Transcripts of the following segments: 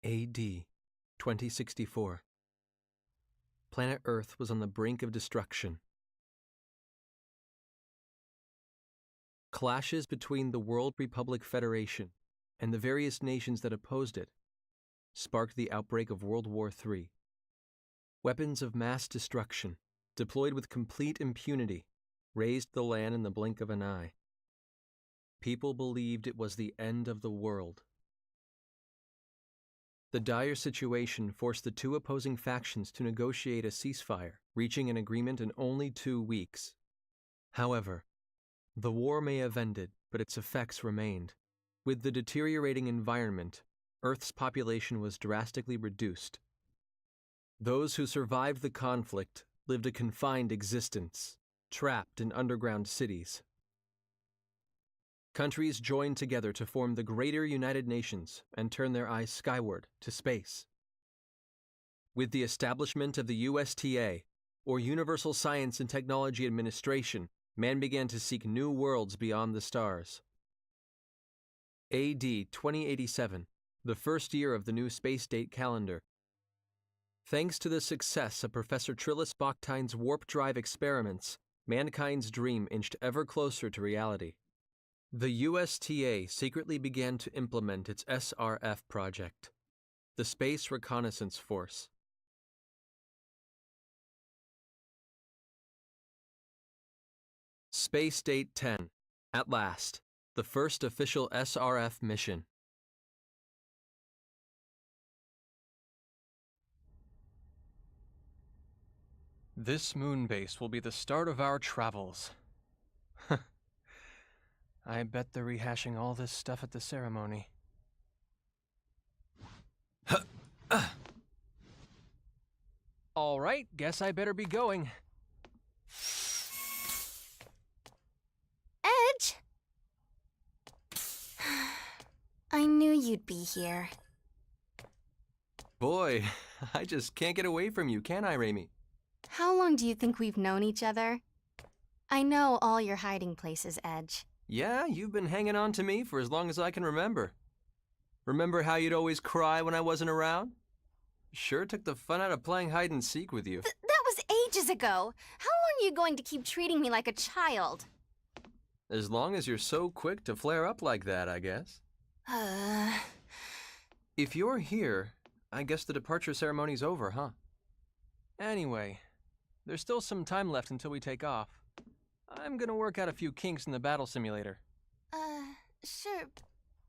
AD 2064. Planet Earth was on the brink of destruction. Clashes between the World Republic Federation and the various nations that opposed it sparked the outbreak of World War III. Weapons of mass destruction, deployed with complete impunity, razed the land in the blink of an eye. People believed it was the end of the world. The dire situation forced the two opposing factions to negotiate a ceasefire, reaching an agreement in only 2 weeks. However, the war may have ended, but its effects remained. With the deteriorating environment, Earth's population was drastically reduced. Those who survived the conflict lived a confined existence, trapped in underground cities. Countries joined together to form the Greater United Nations and turn their eyes skyward to space. With the establishment of the USTA, or Universal Science and Technology Administration, man began to seek new worlds beyond the stars. AD 2087, the first year of the new space date calendar. Thanks to the success of Professor Trillis Bachtine's warp drive experiments, mankind's dream inched ever closer to reality. The USTA secretly began to implement its SRF project, the Space Reconnaissance Force. Space Date 10, at last, the first official SRF mission. This moon base will be the start of our travels. I bet they're rehashing all this stuff at the ceremony. All right, guess I better be going. Edge? I knew you'd be here. Boy, I just can't get away from you, can I, Raimi? How long do you think we've known each other? I know all your hiding places, Edge. Yeah, you've been hanging on to me for as long as I can remember. Remember how you'd always cry when I wasn't around? Sure took the fun out of playing hide and seek with you. That was ages ago. How long are you going to keep treating me like a child? As long as you're so quick to flare up like that, I guess. If you're here, I guess the departure ceremony's over, huh? Anyway, there's still some time left until we take off. I'm gonna work out a few kinks in the battle simulator. Sure. Hey,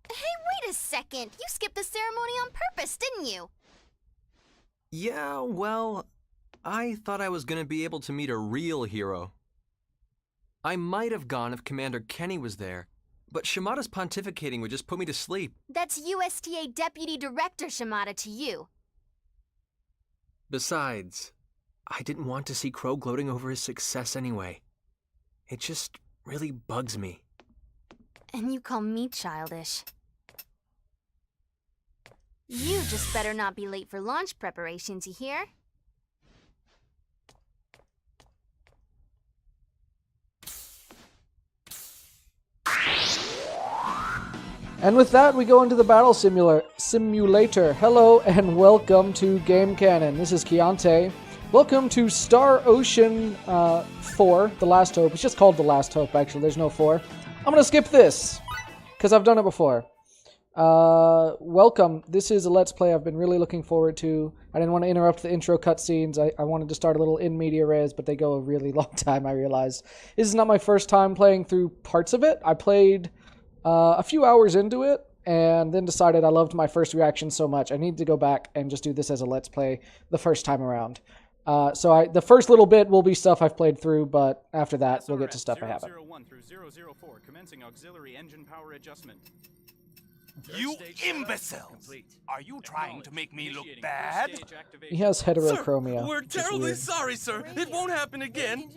wait a second! You skipped the ceremony on purpose, didn't you? Yeah, well, I thought I was gonna be able to meet a real hero. I might have gone if Commander Kenny was there, but Shimada's pontificating would just put me to sleep. That's USTA Deputy Director Shimada to you. Besides, I didn't want to see Crow gloating over his success anyway. It just really bugs me. And you call me childish. You just better not be late for launch preparations, you hear? And with that, we go into the battle simulator. Hello and welcome to Game Canon. This is Keontae. Welcome to Star Ocean 4, The Last Hope. It's just called The Last Hope, actually. There's no 4. I'm going to skip this, because I've done it before. Welcome. This is a Let's Play I've been really looking forward to. I didn't want to interrupt the intro cutscenes. I wanted to start a little in media res, but they go a really long time, I realized. This is not my first time playing through parts of it. I played a few hours into it, and then decided I loved my first reaction so much. I need to go back and just do this as a Let's Play the first time around. So the first little bit will be stuff I've played through, but after that, we'll get to stuff I haven't. 001 through 004, commencing auxiliary engine power adjustment. You imbecile! Are you trying to make me look bad? He has heterochromia. Sir, we're which is terribly weird. sorry, sir. It won't happen again.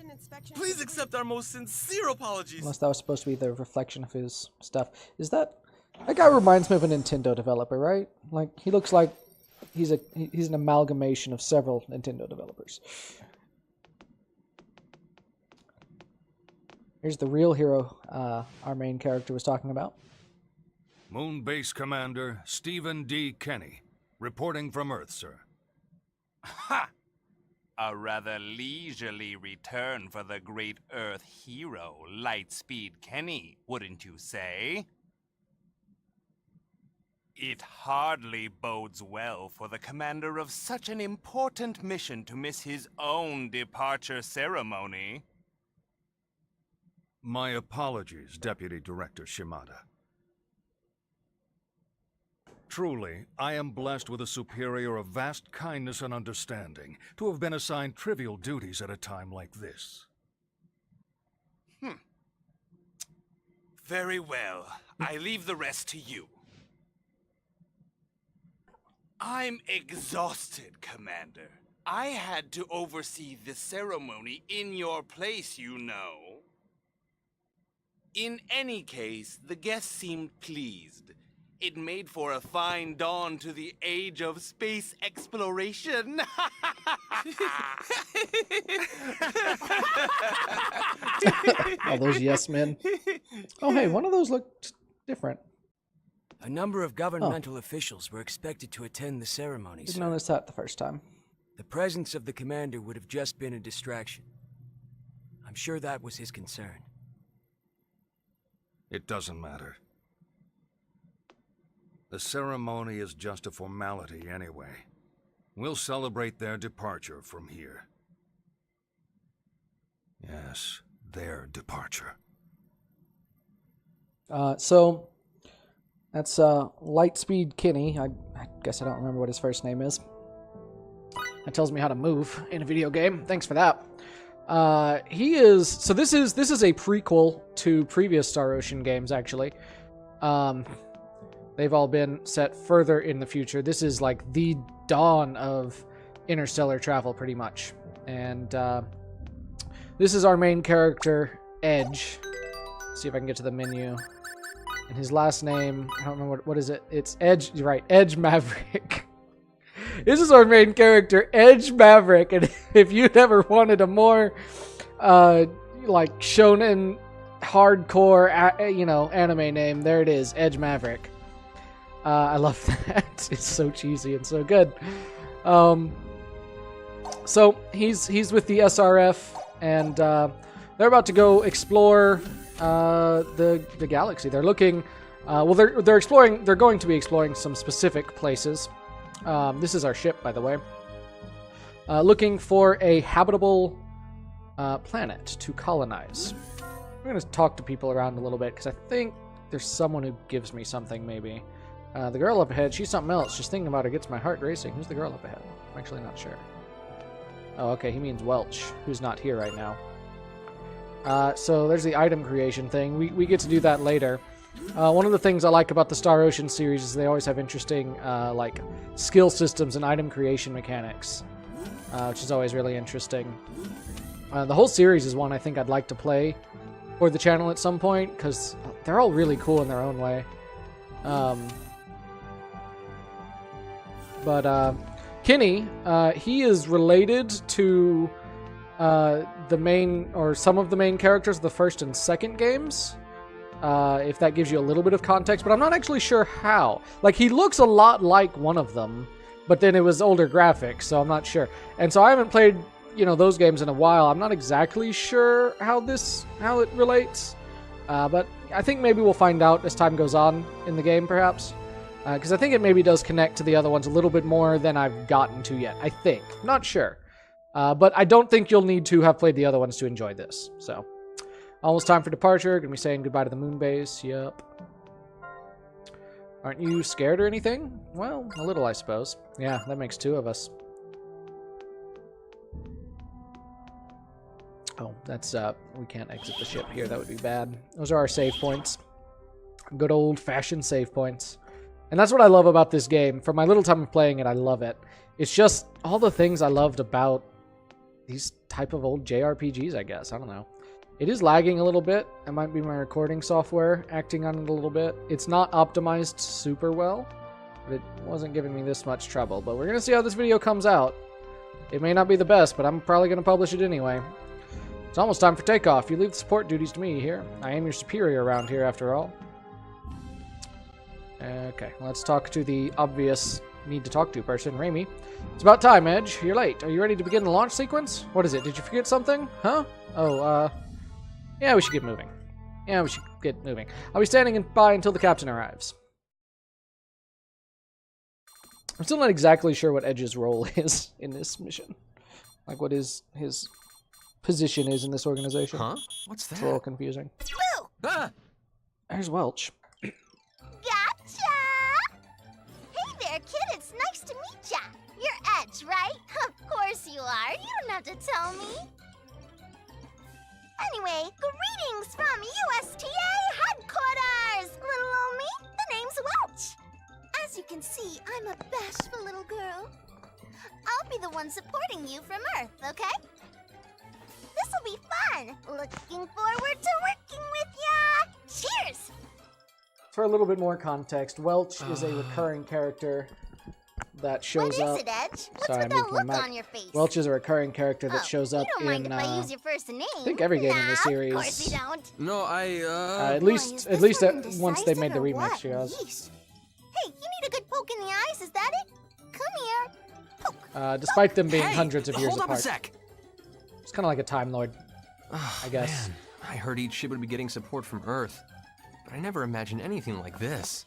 Please accept our most sincere apologies. Unless that was supposed to be the reflection of his stuff. Is that guy reminds me of a Nintendo developer, right? Like, he looks like he's an amalgamation of several Nintendo developers. Here's the real hero our main character was talking about. Moon Base Commander Stephen D. Kenny. Reporting from Earth, sir. Ha! A rather leisurely return for the great Earth hero, Lightspeed Kenny, wouldn't you say? It hardly bodes well for the commander of such an important mission to miss his own departure ceremony. My apologies, Deputy Director Shimada. Truly, I am blessed with a superior of vast kindness and understanding to have been assigned trivial duties at a time like this. Very well. I leave the rest to you. I'm exhausted, Commander. I had to oversee the ceremony in your place, you know. In any case, the guests seemed pleased. It made for a fine dawn to the age of space exploration. Oh, those yes men. Oh, hey, one of those looked different. A number of governmental officials were expected to attend the ceremony, Didn't sir. notice that the first time. The presence of the commander would have just been a distraction. I'm sure that was his concern. It doesn't matter. The ceremony is just a formality anyway. We'll celebrate their departure from here. Yes, their departure. So that's Lightspeed Kenny. I guess I don't remember what his first name is. That tells me how to move in a video game. Thanks for that. He is so this is a prequel to previous Star Ocean games actually. They've all been set further in the future. This is like the dawn of interstellar travel pretty much. And this is our main character, Edge. Let's see if I can get to the menu. And his last name, I don't remember what is it? It's Edge, you're right, Edge Maverick. This is our main character, Edge Maverick, and if you'd ever wanted a more, like, shonen, hardcore, anime name, there it is, Edge Maverick. I love that. It's so cheesy and so good. So, he's with the SRF, and they're about to go explore the galaxy. They're looking, they're exploring, they're going to be exploring some specific places. This is our ship, by the way. Looking for a habitable planet to colonize. I'm going to talk to people around a little bit, because I think there's someone who gives me something, maybe. The girl up ahead, she's something else. Just thinking about her gets my heart racing. Who's the girl up ahead? I'm actually not sure. Oh, okay, he means Welch, who's not here right now. So there's the item creation thing. We get to do that later. One of the things I like about the Star Ocean series is they always have interesting, like, skill systems and item creation mechanics, which is always really interesting. The whole series is one I think I'd like to play for the channel at some point, because they're all really cool in their own way. But Kenny, he is related to the main, or some of the main characters of the first and second games. If that gives you a little bit of context, but I'm not actually sure how. Like, he looks a lot like one of them, but then it was older graphics, so I'm not sure. And so I haven't played, those games in a while. I'm not exactly sure how it relates. But I think maybe we'll find out as time goes on in the game, perhaps. Because I think it maybe does connect to the other ones a little bit more than I've gotten to yet. I think. Not sure. But I don't think you'll need to have played the other ones to enjoy this, so... Almost time for departure. Gonna be saying goodbye to the moon base. Yep. Aren't you scared or anything? Well, a little, I suppose. Yeah, that makes two of us. Oh, that's, we can't exit the ship here. That would be bad. Those are our save points. Good old-fashioned save points. And that's what I love about this game. For my little time of playing it, I love it. It's just all the things I loved about these type of old JRPGs, I guess. I don't know. It is lagging a little bit. It might be my recording software acting on it a little bit. It's not optimized super well, but it wasn't giving me this much trouble. But we're going to see how this video comes out. It may not be the best, but I'm probably going to publish it anyway. It's almost time for takeoff. You leave the support duties to me here. I am your superior around here, after all. Okay, let's talk to the obvious need to talk to person, Raimi. It's about time, Edge. You're late. Are you ready to begin the launch sequence? What is it? Did you forget something? Huh? Oh, yeah, we should get moving. I'll be standing by until the captain arrives. I'm still not exactly sure what Edge's role is in this mission. Like, what his position is in this organization. Huh? What's that? It's a little confusing. Boo! Ah! There's Welch. Gotcha! Hey there, kid. It's nice to meet ya. You're Edge, right? Of course you are. You don't have to tell me. Anyway, greetings from USTA headquarters! Little old me, the name's Welch. As you can see, I'm a bashful little girl. I'll be the one supporting you from Earth, okay? This'll be fun. Looking forward to working with ya. Cheers! For a little bit more context, Welch is a recurring character that shows What up. is it, Edge? What's Sorry, I with that moved my look mic. on your face? Welch is a recurring character that shows up you don't mind in if I use your first name. I think every game in the series. Of course you don't. No, at Boy, least is at this least one once they made the indecisive or remix, what? she has. Yeesh. Hey, you need a good poke in the eyes, is that it? Come here. Poke. Despite them being Hey, hundreds of years hold up apart. a sec. It's kind of like a Time Lord. I guess. Man, I heard each ship would be getting support from Earth, but I never imagined anything like this.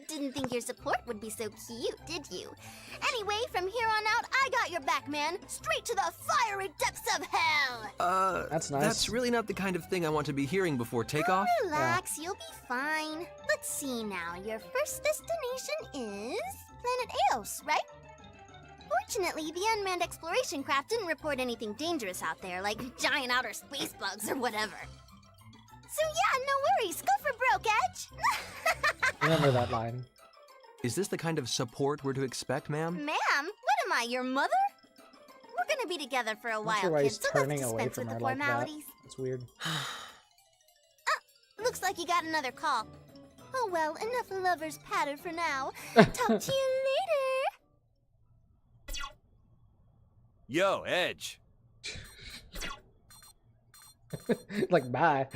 Didn't think your support would be so cute, did you? Anyway, from here on out, I got your back, man. Straight to the fiery depths of hell. That's nice. That's really not the kind of thing I want to be hearing before takeoff. Relax, you'll be fine. Let's see now. Your first destination is Planet Eos, right? Fortunately, the unmanned exploration craft didn't report anything dangerous out there, like giant outer space bugs or whatever. So yeah, no worries. Go for broke, Edge. Remember that line. Is this the kind of support we're to expect, ma'am? Ma'am, what am I, your mother? We're gonna be together for a I'm not while, sure why kids, he's so turning let's away dispense from with her the like that. formalities. It's weird. Looks like you got another call. Oh well, enough lovers patter for now. Talk to you later. Yo, Edge. Like, bye.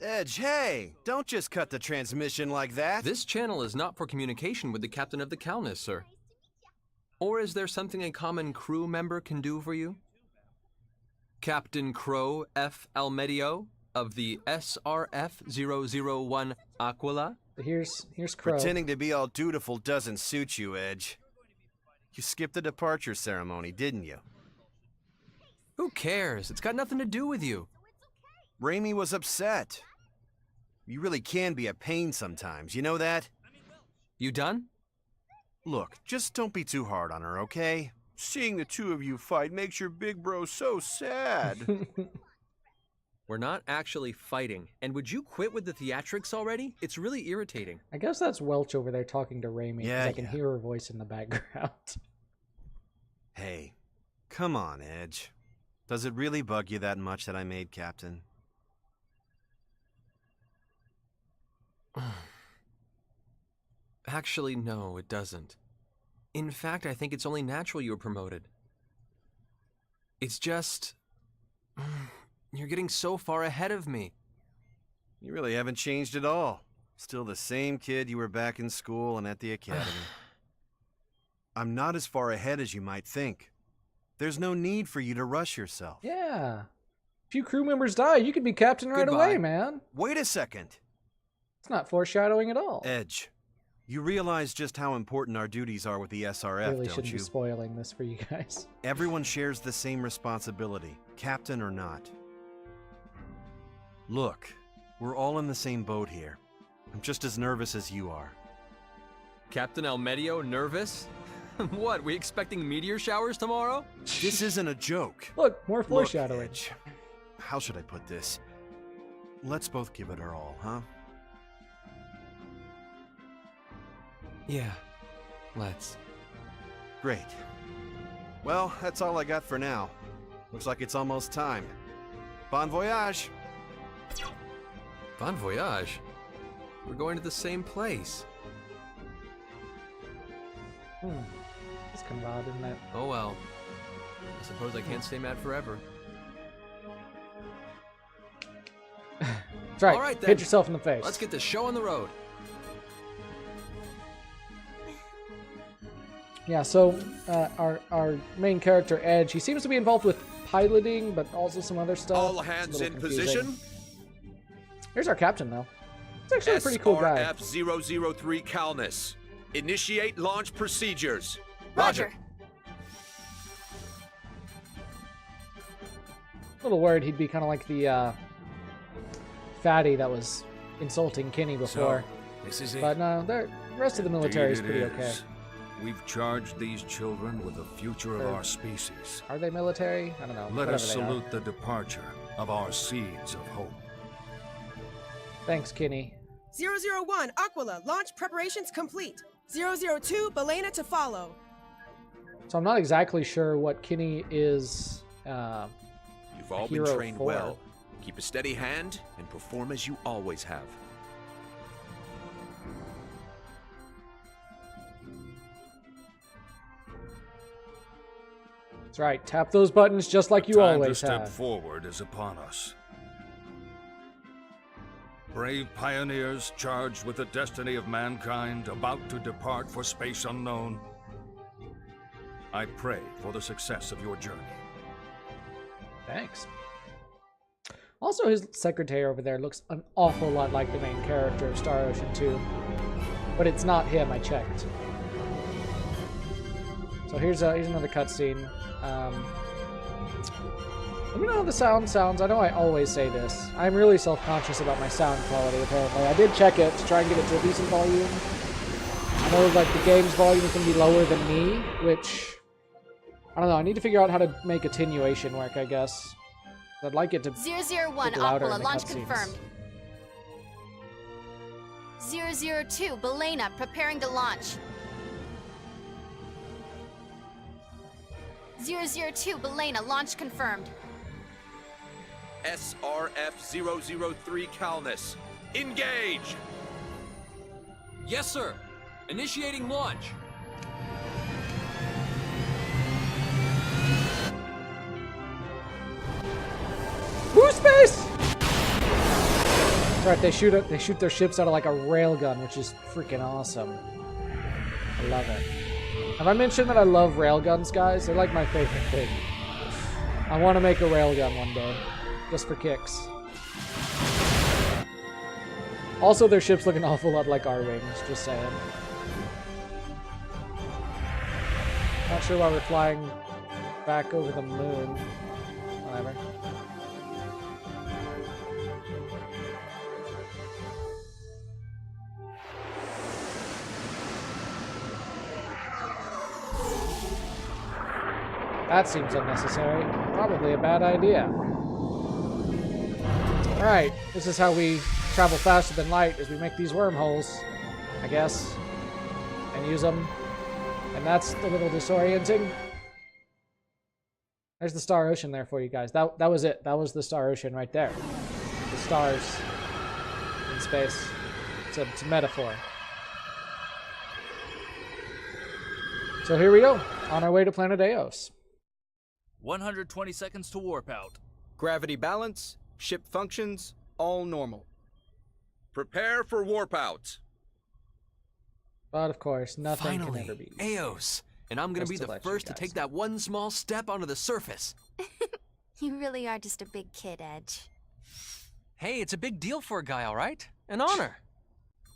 Edge, hey! Don't just cut the transmission like that! This channel is not for communication with the captain of the Calnus, sir. Or is there something a common crew member can do for you? Captain Crow F. Almedio of the SRF-001 Aquila? Here's Crow. Pretending to be all dutiful doesn't suit you, Edge. You skipped the departure ceremony, didn't you? Who cares? It's got nothing to do with you. Raimi was upset. You really can be a pain sometimes, you know that? You done? Look, just don't be too hard on her, okay? Seeing the two of you fight makes your big bro so sad. We're not actually fighting. And would you quit with the theatrics already? It's really irritating. I guess that's Welch over there talking to Raimi, because Yeah, I can hear her voice in the background. Hey, come on, Edge. Does it really bug you that much that I made captain? Actually, no, it doesn't. In fact, I think it's only natural you were promoted. It's just... You're getting so far ahead of me. You really haven't changed at all. Still the same kid you were back in school and at the academy. I'm not as far ahead as you might think. There's no need for you to rush yourself. Yeah. If few crew members die, you could be captain right Goodbye. away, man. Wait a second. It's not foreshadowing at all. Edge, you realize just how important our duties are with the SRF, Really don't shouldn't you? be spoiling this for you guys. Everyone shares the same responsibility, captain or not. Look, we're all in the same boat here. I'm just as nervous as you are. Captain Almedio nervous? What, we expecting meteor showers tomorrow? This isn't a joke. Look, more Look, foreshadowing. Edge, how should I put this? Let's both give it our all, huh? Yeah, let's. Great. Well, that's all I got for now. Looks like it's almost time. Bon voyage! Bon voyage. We're going to the same place. It's kind of odd, isn't it? Oh well. I suppose I can't stay mad forever. That's right. All right, then. Hit yourself in the face. Let's get this show on the road. Yeah, so our main character, Edge, he seems to be involved with piloting, but also some other stuff. All It's a hands little in confusing. position. Here's our captain, though. He's actually a pretty cool guy. SRF-003 Calnus. Initiate launch procedures. Roger. A little worried he'd be kind of like the fatty that was insulting Kinney before. So, this is it. But no, the rest of the military is Indeed pretty it okay. is. We've charged these children with the future of Sure. our species. Are they military? I don't know. Let Whatever us they are. salute the departure of our seeds of hope. Thanks, Kinney. 001, Aquila, launch preparations complete. 002, Belena to follow. So I'm not exactly sure what Kinney is. You've all been hero trained for. well. Keep a steady hand and perform as you always have. That's right. Tap those buttons just like you Time to always step have. forward is upon us. Brave pioneers charged with the destiny of mankind, about to depart for space unknown. I pray for the success of your journey. Thanks. Also, his secretary over there looks an awful lot like the main character of Star Ocean 2. But it's not him, I checked. So here's another cutscene. Let me know how the sound sounds. I know I always say this. I'm really self-conscious about my sound quality, apparently. I did check it to try and get it to a decent volume. I know, like, the game's volume is going to be lower than me, which... I don't know, I need to figure out how to make attenuation work, I guess. I'd like it to 001, get louder Aquila, in the launch cutscenes. confirmed. 002, Belena, preparing to launch. 002, Belena, launch confirmed. SRF-003 Calnus. Engage! Yes, sir. Initiating launch. Woo space! That's right, they shoot their ships out of like a railgun, which is freaking awesome. I love it. Have I mentioned that I love railguns, guys? They're like my favorite thing. I want to make a railgun one day, just for kicks. Also, their ships look an awful lot like our wings, just saying. Not sure why we're flying back over the moon. Whatever. That seems unnecessary. Probably a bad idea. Alright, this is how we travel faster than light, is we make these wormholes, I guess, and use them. And that's a little disorienting. There's the Star Ocean there for you guys. That was it. That was the Star Ocean right there. The stars in space. It's a metaphor. So here we go, on our way to planet Eos. 120 seconds to warp out. Gravity balance, ship functions, all normal. Prepare for warp out. But of course, nothing Finally, can ever be. Eos. And I'm gonna Just be to the let you first to guys take know. that one small step onto the surface. You really are just a big kid, Edge. Hey, it's a big deal for a guy, all right? An honor.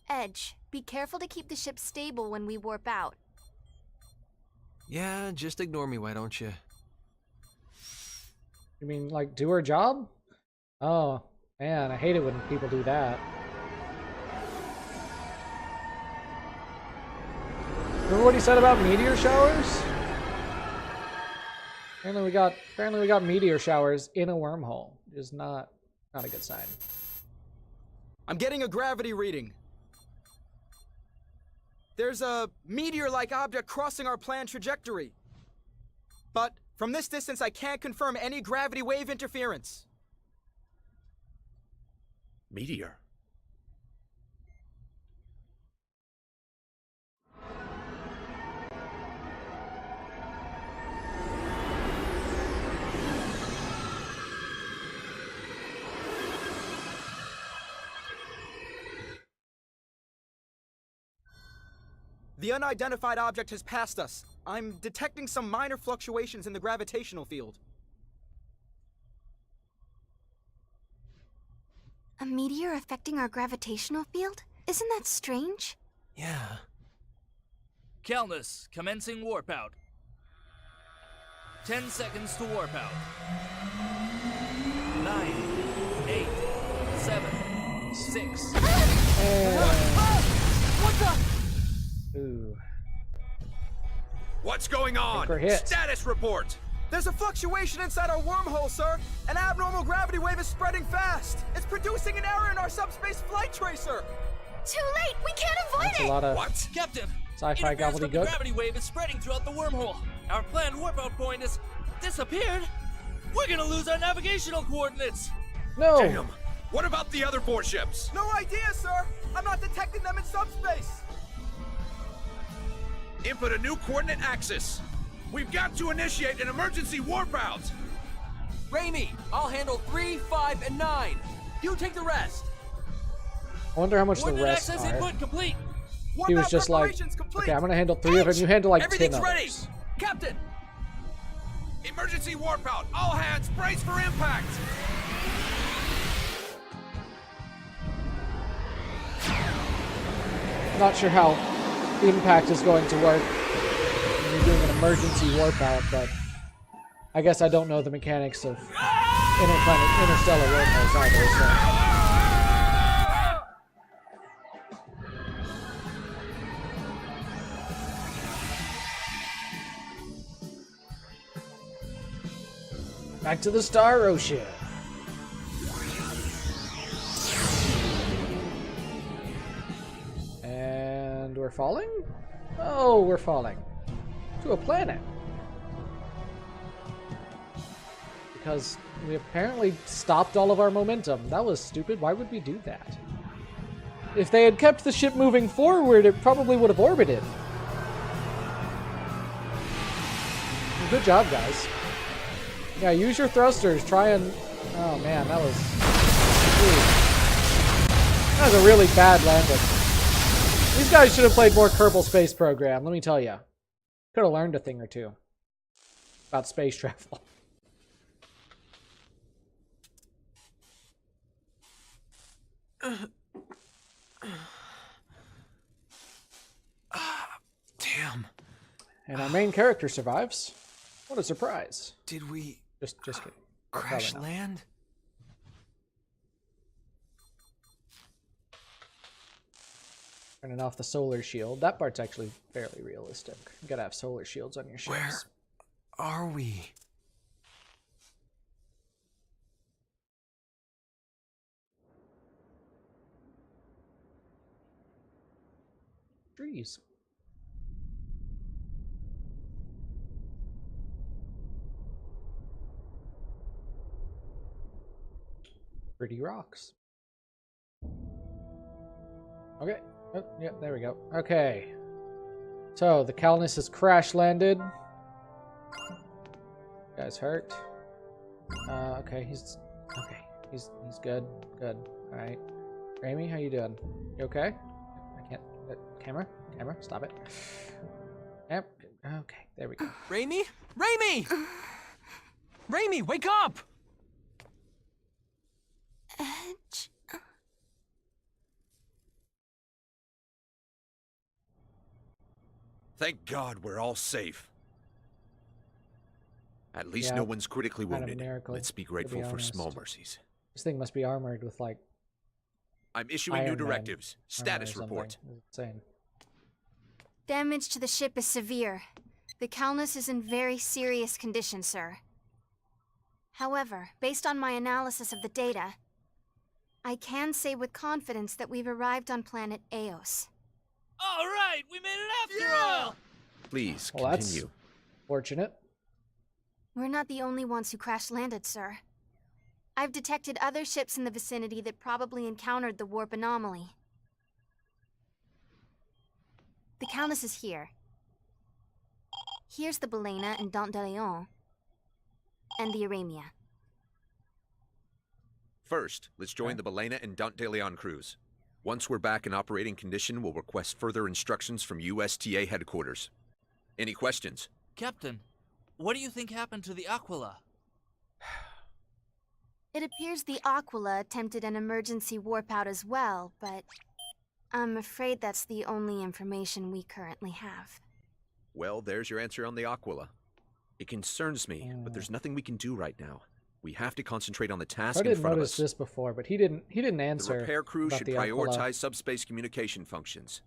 Edge, be careful to keep the ship stable when we warp out. Yeah, just ignore me, why don't you? You mean, like, do her job? Oh, man, I hate it when people do that. Remember what he said about meteor showers? Apparently we got meteor showers in a wormhole. Is not a good sign. I'm getting a gravity reading. There's a meteor-like object crossing our planned trajectory. But from this distance, I can't confirm any gravity wave interference. Meteor. The unidentified object has passed us. I'm detecting some minor fluctuations in the gravitational field. A meteor affecting our gravitational field? Isn't that strange? Yeah. Calnus, commencing warp out. 10 seconds to warp out. 9, 8, 7, 6. What the? Ooh. What's going on? We're hit. Status report! There's a fluctuation inside our wormhole, sir! An abnormal gravity wave is spreading fast! It's producing an error in our subspace flight tracer! Too late! We can't avoid That's it! a lot of What? Captain! sci-fi interference from the gobbledygook. gravity wave is spreading throughout the wormhole. Our planned warp out point has disappeared. We're gonna lose our navigational coordinates. No! Damn! What about the other 4 ships? No idea, sir! I'm not detecting them in subspace! Input a new coordinate axis. We've got to initiate an emergency warp out. Raimi, I'll handle 3, 5, and 9. You take the rest. I wonder how much the Coordinate rest access are. input complete. Warp He was out just like, preparations complete. okay, I'm gonna handle 3 of it, you handle like 10 Everything's others. ready. Captain! Emergency warp out. All hands, brace for impact. Not sure how impact is going to work when you're doing an emergency warp out, but I guess I don't know the mechanics of interstellar wormholes either, so. Back to the Star Ocean. And we're falling? Oh, we're falling. To a planet. Because we apparently stopped all of our momentum. That was stupid. Why would we do that? If they had kept the ship moving forward, it probably would have orbited. Good job, guys. Yeah, use your thrusters. Try and... Oh, man, that was... Ooh. That was a really bad landing. These guys should have played more Kerbal Space Program, let me tell you. Could have learned a thing or two about space travel. Damn. And our main character survives. What a surprise. Did we Just kidding. crash Probably not. land? Turning off the solar shield. That part's actually fairly realistic. You gotta have solar shields on your ships. Where are we? Trees. Pretty rocks. Okay. Oh, yeah, there we go. Okay. So, the Calnus has crash landed. Guy's hurt. Okay, he's good. Good. Alright. Raimi, how you doing? You okay? I can't... camera? Camera? Stop it. Yep. Okay, there we go. Raimi? Raimi! Raimi, wake up! Edge. Thank God we're all safe. At least Yeah, no one's critically kind of a wounded. miracle, Let's be to be grateful for honest. small mercies. This thing must be armored with, like, I'm issuing Iron new Man directives. armor Status or something. report. It's insane. Damage to the ship is severe. The Calnus is in very serious condition, sir. However, based on my analysis of the data, I can say with confidence that we've arrived on planet Eos. All right, we made it after all. Please Well, that's continue. fortunate. We're not the only ones who crash-landed, sir. I've detected other ships in the vicinity that probably encountered the warp anomaly. The Calnus is here. Here's the Balena and Dante de Leon. And the Aramia. First, let's join the Balena and Dante de Leon crews. Once we're back in operating condition, we'll request further instructions from USTA headquarters. Any questions? Captain, what do you think happened to the Aquila? It appears the Aquila attempted an emergency warp out as well, but I'm afraid that's the only information we currently have. Well, there's your answer on the Aquila. It concerns me, but there's nothing we can do right now. We have to concentrate on the task in front of us. I didn't notice this before, but he didn't answer. The repair crew about should the Aquila. prioritize subspace communication functions.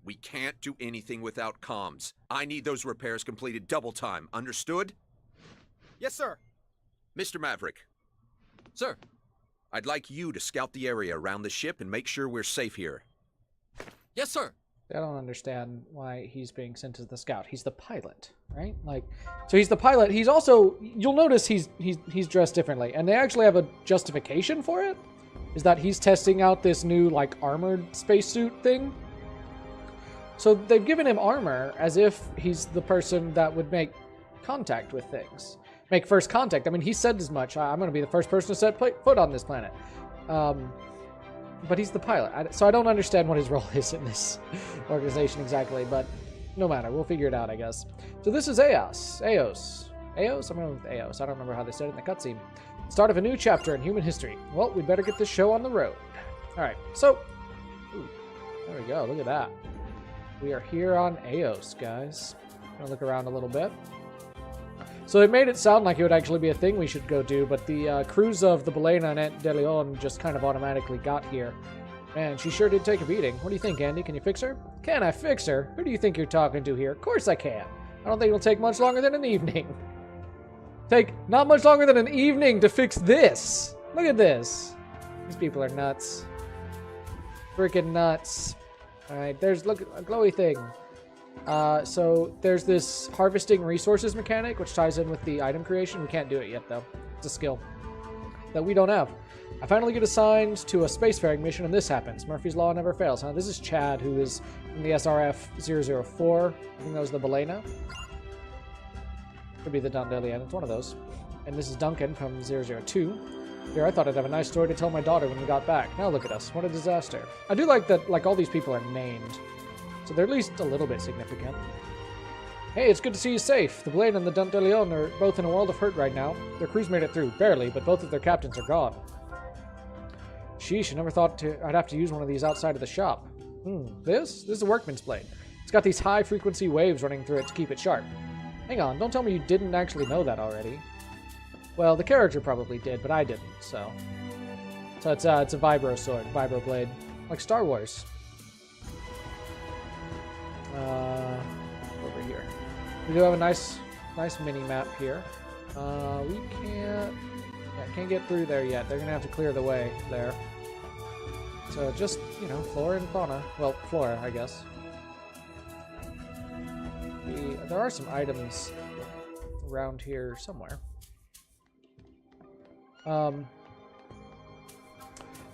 We can't do anything without comms. I need those repairs completed double time. Understood? Yes, sir. Mr. Maverick. Sir. I'd like you to scout the area around the ship and make sure we're safe here. Yes, sir. I don't understand why he's being sent as the scout. He's the pilot, right? Like, so he's the pilot. He's also, you'll notice he's dressed differently, and they actually have a justification for it. Is that he's testing out this new like armored spacesuit thing. So they've given him armor as if he's the person that would make contact with things. Make first contact. I mean, he said as much. I'm going to be the first person to set foot on this planet. But he's the pilot. So I don't understand what his role is in this organization exactly. But no matter. We'll figure it out, I guess. So this is Eos. Eos? I'm going with Eos. I don't remember how they said it in the cutscene. Start of a new chapter in human history. Well, we better get this show on the road. All right. So, there we go. Look at that. We are here on Eos, guys. Gonna look around a little bit. So it made it sound like it would actually be a thing we should go do, but the crews of the Balena and De Leon just kind of automatically got here. Man, she sure did take a beating. What do you think, Andy? Can you fix her? Can I fix her? Who do you think you're talking to here? Of course I can. I don't think it'll take much longer than an evening. Take not much longer than an evening to fix this. Look at this. These people are nuts. Freaking nuts. Alright, look, a glowy thing. So there's this harvesting resources mechanic, which ties in with the item creation. We can't do it yet, though. It's a skill that we don't have. I finally get assigned to a spacefaring mission, and this happens. Murphy's Law never fails, huh? This is Chad, who is in the SRF-004. I think that was the Balena. Could be the Dandelion. It's one of those. And this is Duncan from 002. Here, I thought I'd have a nice story to tell my daughter when we got back. Now look at us. What a disaster. I do like that, like, all these people are named. So they're at least a little bit significant. Hey, it's good to see you safe. The Blaine and the Dante Leon are both in a world of hurt right now. Their crews made it through, barely, but both of their captains are gone. Sheesh, I never thought I'd have to use one of these outside of the shop. This is a workman's blade. It's got these high-frequency waves running through it to keep it sharp. Hang on, don't tell me you didn't actually know that already. Well, the character probably did, but I didn't, so... So it's a vibro sword, vibro blade. Like Star Wars. Over here. We do have a nice mini-map here. We can't get through there yet. They're gonna have to clear the way there. So just, you know, flora and fauna. Well, flora, I guess. There are some items around here somewhere.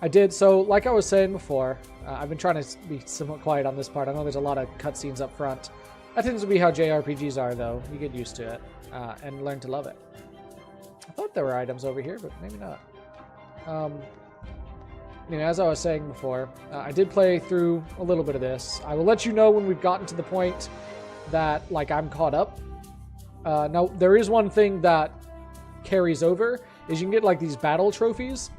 I did, so like I was saying before, I've been trying to be somewhat quiet on this part. I know there's a lot of cutscenes up front. That tends to be how JRPGs are, though. You get used to it and learn to love it. I thought there were items over here, but maybe not. Anyway, as I was saying before, I did play through a little bit of this. I will let you know when we've gotten to the point that, like, I'm caught up. Now, there is one thing that carries over, is you can get, like, these battle trophies.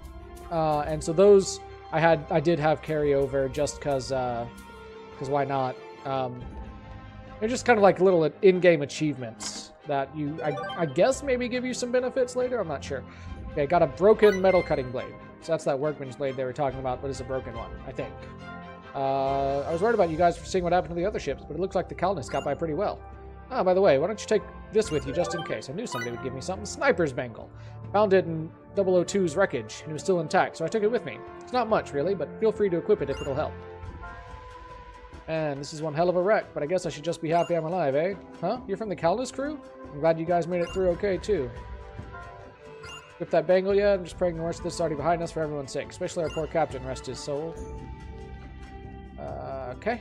And so those I did have carryover just because why not? They're just kind of like little in-game achievements that I guess maybe give you some benefits later. I'm not sure. Okay, got a broken metal cutting blade. So that's that workman's blade they were talking about, but it's a broken one, I think. I was worried about you guys for seeing what happened to the other ships, but it looks like the Calnus got by pretty well. Ah, by the way, why don't you take this with you just in case? I knew somebody would give me something. Sniper's bangle. Found it in 002's wreckage, and it was still intact, so I took it with me. It's not much, really, but feel free to equip it if it'll help. And this is one hell of a wreck, but I guess I should just be happy I'm alive, eh? Huh? You're from the Calnus crew? I'm glad you guys made it through okay, too. Equip that bangle yet? I'm just praying the worst of this is already behind us for everyone's sake, especially our poor captain, rest his soul. Okay.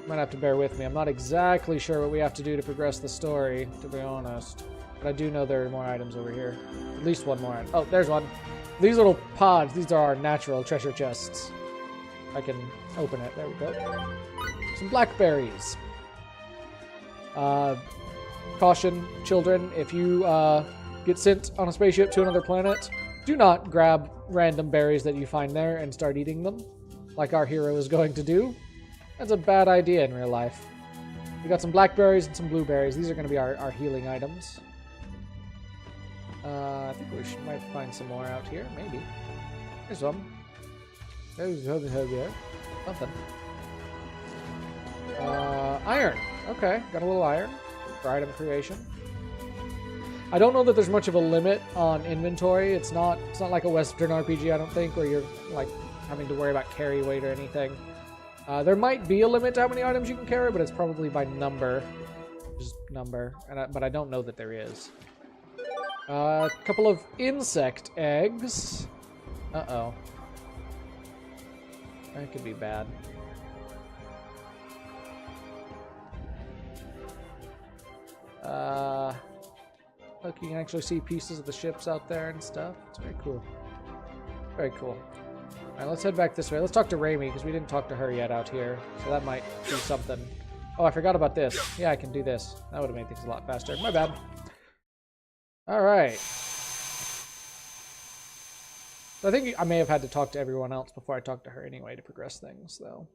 Might have to bear with me. I'm not exactly sure what we have to do to progress the story, to be honest. But I do know there are more items over here. At least one more item. Oh, there's one. These little pods, these are our natural treasure chests. I can open it. There we go. Some blackberries. Caution, children, if you get sent on a spaceship to another planet, do not grab random berries that you find there and start eating them, like our hero is going to do. That's a bad idea in real life. We got some blackberries and some blueberries. These are going to be our healing items. I think we might find some more out here, maybe. Here's some. There's something. Iron. Okay, got a little iron for item creation. I don't know that there's much of a limit on inventory. It's not like a Western RPG, I don't think, where you're like having to worry about carry weight or anything. There might be a limit to how many items you can carry, but it's probably by number. Just number. But I don't know that there is. A couple of insect eggs. Uh-oh. That could be bad. Look, you can actually see pieces of the ships out there and stuff. It's very cool. Very cool. Alright, let's head back this way. Let's talk to Raimi, because we didn't talk to her yet out here. So that might do something. Oh, I forgot about this. Yeah, I can do this. That would have made things a lot faster. My bad. Alright. So I think I may have had to talk to everyone else before I talked to her anyway to progress things, though.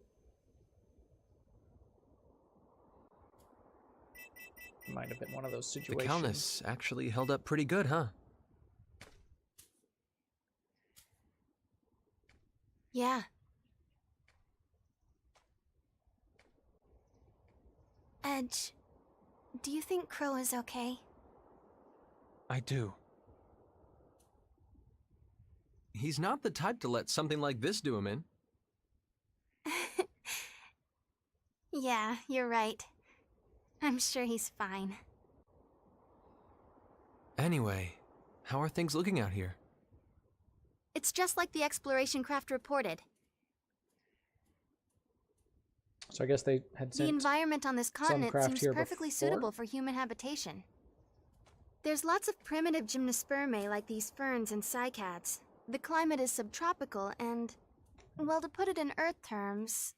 Might have been one of those situations. The Calnus actually held up pretty good, huh? Yeah. Edge, do you think Crow is okay? I do. He's not the type to let something like this do him in. Yeah, you're right. I'm sure he's fine. Anyway, how are things looking out here? It's just like the exploration craft reported. So I guess they had sent the environment on this continent seems perfectly before? suitable for human habitation. There's lots of primitive gymnospermae like these ferns and cycads. The climate is subtropical and, well, to put it in Earth terms,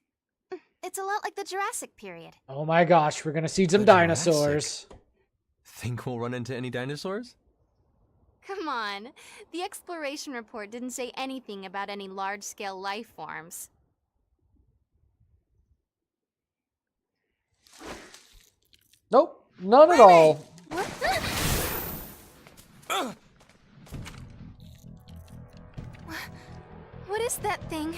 it's a lot like the Jurassic period. Oh my gosh, we're gonna see some dinosaurs. Think we'll run into any dinosaurs? Come on. The exploration report didn't say anything about any large-scale life forms. Nope, none at all. What is that thing?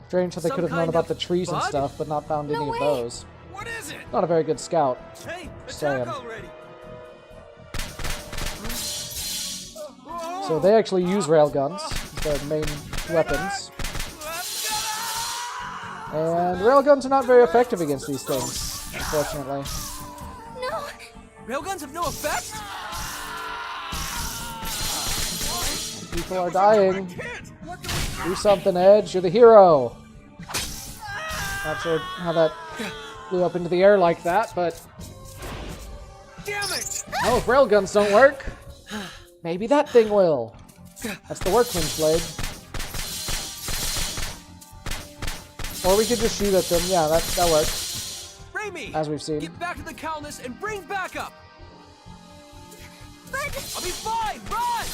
Strange how they could have known about the trees and stuff, but not found any of those. What is it? Not a very good scout. Hey, Saying. already. So they actually use railguns as their main weapons. And railguns are not very effective against these things, unfortunately. No! Railguns have no effect? People are dying. Do something, Edge. You're the hero. Not sure how that flew up into the air like that, but... Damn it! Oh, if railguns don't work, maybe that thing will. That's the workman's blade. Or we could just shoot at them. Yeah, that works. Raimi! As we've seen. Get back to the Calnus and bring backup! But... I'll be fine! Run!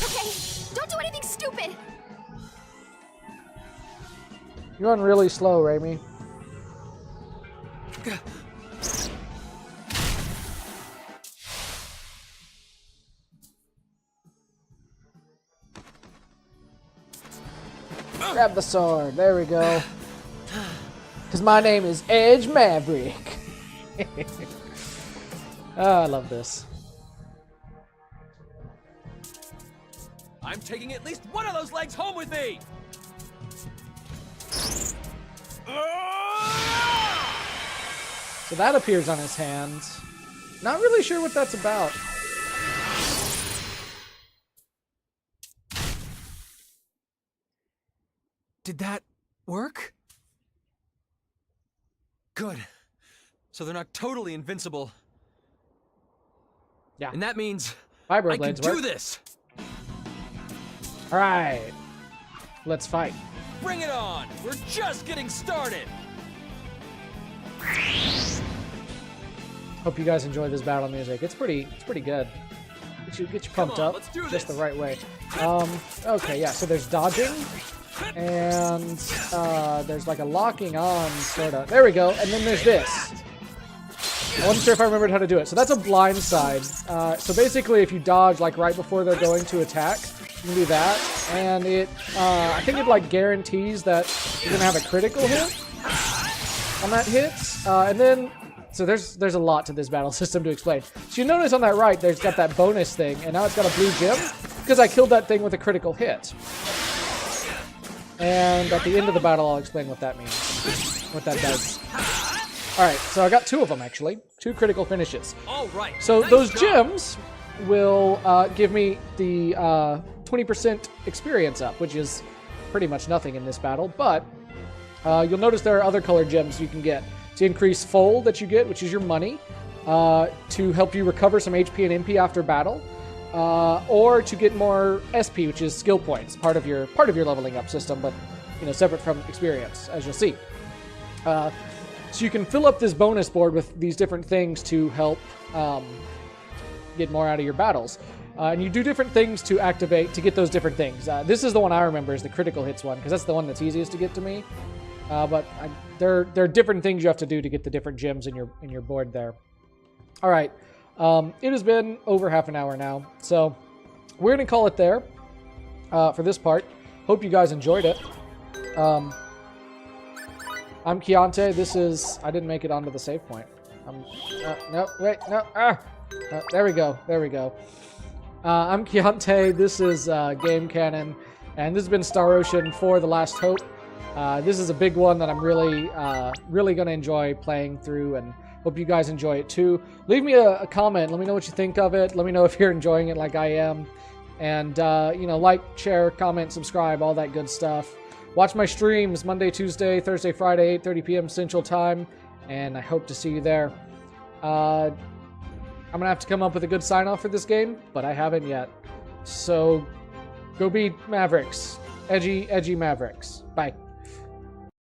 Okay, don't do anything stupid! You run really slow, Raimi. Grab the sword. There we go. Because my name is Edge Maverick. Oh, I love this. I'm taking at least one of those legs home with me! So that appears on his hands. Not really sure what that's about. Did that work? Good. So they're not totally invincible. Yeah. And that means Vibro I can blades do work. this! All right, let's fight. Bring it on! We're just getting started! Hope you guys enjoy this battle music. It's pretty good. Get you pumped up let's do just the this. right way. Okay, yeah. So there's dodging, and there's like a locking on sort of. There we go. And then there's this. I wasn't sure if I remembered how to do it. So that's a blind side. So basically, if you dodge like right before they're going to attack, you can do that, and it I think it like guarantees that you're gonna have a critical hit on that hit, and then. So there's a lot to this battle system to explain. So you notice on that right, there's got that bonus thing, and now it's got a blue gem because I killed that thing with a critical hit. And at the end of the battle, I'll explain what that means, what that does. All right, so I got 2 of them actually, 2 critical finishes. All right. So nice those job. gems will give me the 20% experience up, which is pretty much nothing in this battle. But you'll notice there are other colored gems you can get. To increase fold that you get, which is your money, to help you recover some HP and MP after battle, or to get more SP, which is skill points, part of your leveling up system, but separate from experience, as you'll see. So you can fill up this bonus board with these different things to help get more out of your battles. And you do different things to activate to get those different things. This is the one I remember is the critical hits one, because that's the one that's easiest to get to me. But there are different things you have to do to get the different gems in your board there. All right, it has been over half an hour now, so we're gonna call it there for this part. Hope you guys enjoyed it. I'm Keontae. This is I didn't make it onto the save point. No, wait, no. There we go. I'm Keontae. This is Game Canon, and this has been Star Ocean for The Last Hope. This is a big one that I'm really going to enjoy playing through, and hope you guys enjoy it too. Leave me a comment. Let me know what you think of it. Let me know if you're enjoying it like I am. And, like, share, comment, subscribe, all that good stuff. Watch my streams Monday, Tuesday, Thursday, Friday, 8:30 p.m. Central Time, and I hope to see you there. I'm going to have to come up with a good sign-off for this game, but I haven't yet. So, go be Mavericks. Edgy Mavericks. Bye.